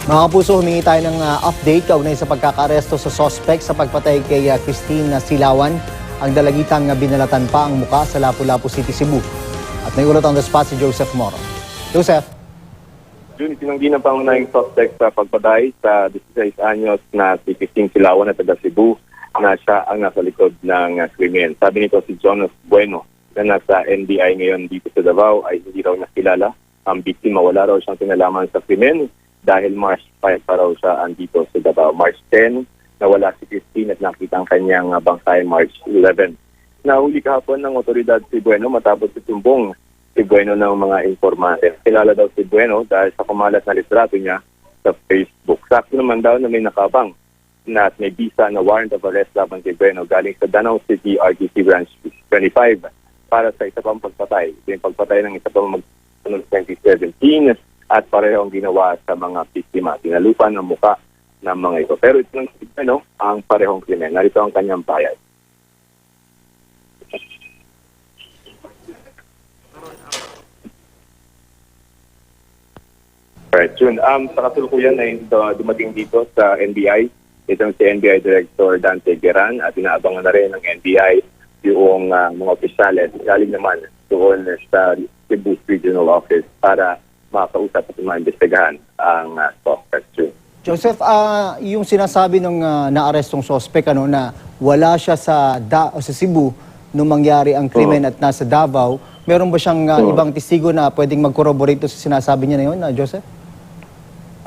Mga kapuso, humingi tayo ng update kaugnay sa pagkakaresto sa suspect sa pagpatay kay Christine Silawan. Ang dalagitang binalatan pa ang muka sa Lapu-Lapu City, Cebu. At may ulat on the spot si Joseph Moro. Joseph. June, itinanggi ng pangunahing suspect sa pagpatay sa 16 anyos na si Christine Silawan na taga Cebu na siya ang nasa likod ng krimen. Sabi nito si Jonas Bueno na nasa NBI ngayon dito sa Davao ay hindi raw nakilala ang biktima. Wala raw siyang kinalaman sa krimen dahil March 5 pa raw siya andito sa Davao. March 10, nawala si Christine at nakita ang kanyang bangkay March 11. Nahuli kahapon ng otoridad si Bueno matapos itumbong si Bueno ng mga informante. Kilala daw si Bueno dahil sa kumalat na litrato niya sa Facebook. Sakto naman daw na may nakabang na may visa na warrant of arrest laban kay Bueno galing sa Danau City RTC Branch 25 para sa isa pang pagpatay. Ito yung pagpatay ng isa pang noong 2017 at pareho ang ginawa sa mga biktima. Tinalupan ng muka ng mga ito. Pero ito ng ang parehong krimen. Narito ang kanyang bayad. Alright, June. Sa kasulukuyan ay dumating dito sa NBI. Itong si NBI Director Dante Geran at inaabangan na rin ng NBI yung mga opisyales. Galing naman doon sa Cebu Regional Office para makausap at maimbestigahan ang suspect. Joseph, yung sinasabi ng naarestong suspect na wala siya sa Cebu nung mangyari ang krimen at nasa Davao, meron ba siyang ibang testigo na pwedeng mag-corroborate sa sinasabi niya na yun, Joseph?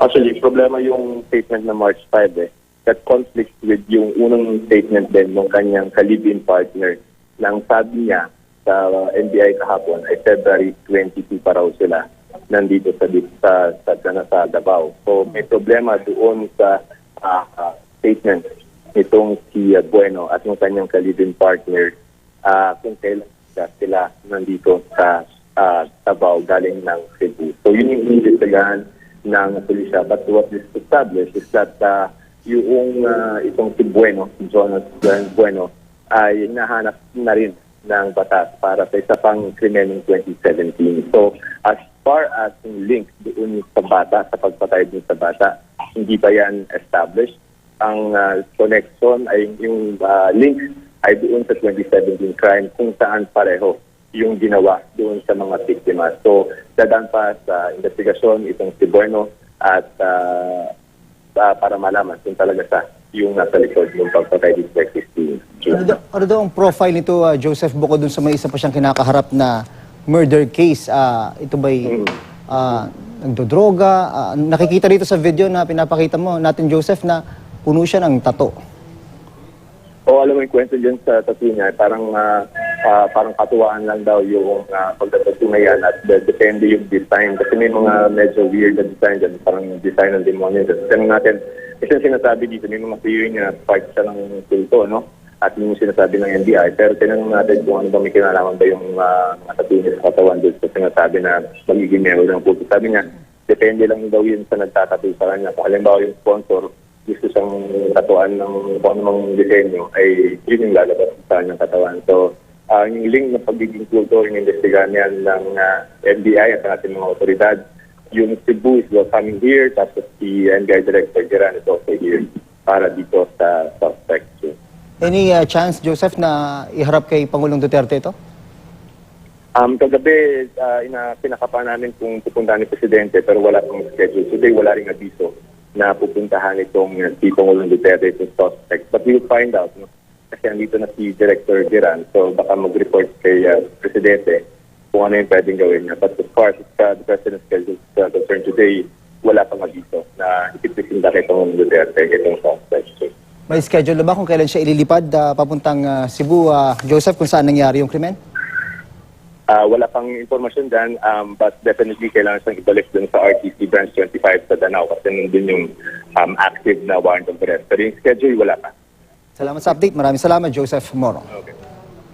Actually, problema yung statement na March 5 that conflicts with yung unang statement din ng kanyang ka-live-in partner nang sabi niya sa NBI kahapon ay February 22 pa raw sila nandito sa Davao. So may problema doon sa statement nitong si Bueno at yung kanyang ka-live-in partner kung kailan sila nandito sa Davao galing ng Cebu. So yun yung iniimbestigahan ng pulisya. But what is established is that yung itong si Bueno, si Jonas Bueno, ay nahanap na rin ng batas para sa isa pang krimen ng 2017. So, as far as yung link doon sa bata, sa pagpatay doon sa bata, hindi pa yan established. Ang connection ay yung link ay doon sa 2017 crime kung saan pareho yung ginawa doon sa mga biktima. So, dadaan pa sa investigasyon itong si Bueno at para malaman kung talaga sa yung nasa likod ng pagpatay dito sa Christine. Ano daw ang profile nito, Joseph, bukod dun sa may isa pa siyang kinakaharap na murder case? Ito ba'y nagdodroga? Nakikita dito sa video na pinapakita mo natin, Joseph, na puno siya ng tato. Alam mo yung kwento dyan sa tattoo niya, parang katuwaan lang daw yung pagdatattoo na yan at depende yung design. Kasi may mga medyo weird na design dyan, parang design ng demonyo. Tanong natin, kasi yung sinasabi dito, may mga theory na part siya ng kulto, no? At yung sinasabi ng NBI. Pero tinanong natin kung ano ba may kinalaman ba yung mga tattoo niya sa katawan doon. Kasi sinasabi na magiging member ng kulto. Sabi niya, depende lang daw yun sa nagtatattoo sa kanya. Kung halimbawa yung sponsor, gusto siyang tatuan ng kung anong disenyo, ay yun yung lalabas sa kanyang katawan. So, yung link ng pagiging kulto, yung investigahan yan ng NBI at ng ating mga otoridad. Yung Cebu is coming here, tapos si NBI Director Geran is also here para dito sa suspect. Any chance, Joseph, na iharap kay Pangulong Duterte ito? Kagabi, pinakapa namin kung pupuntahan ni Presidente pero wala pang schedule. Today, wala ring abiso na pupuntahan itong si Pangulong Duterte itong suspect. But we will find out, no? Kasi andito na si Director Geran, so baka mag-report kay Presidente kung ano yung pwedeng gawin niya. But as far as the President's schedule concerned today, wala pang abiso na ipipresinda kay Pangulong Duterte itong suspect. May schedule na ba kung kailan siya ililipad papuntang Cebu, Joseph, kung saan nangyari yung krimen? Wala pang informasyon dyan, but definitely kailangan siyang ibalik dun sa RTC Branch 25 sa Danau kasi nandun yung active na warrant of arrest. Pero yung schedule, wala pa. Salamat sa update. Maraming salamat, Joseph Moro. Okay.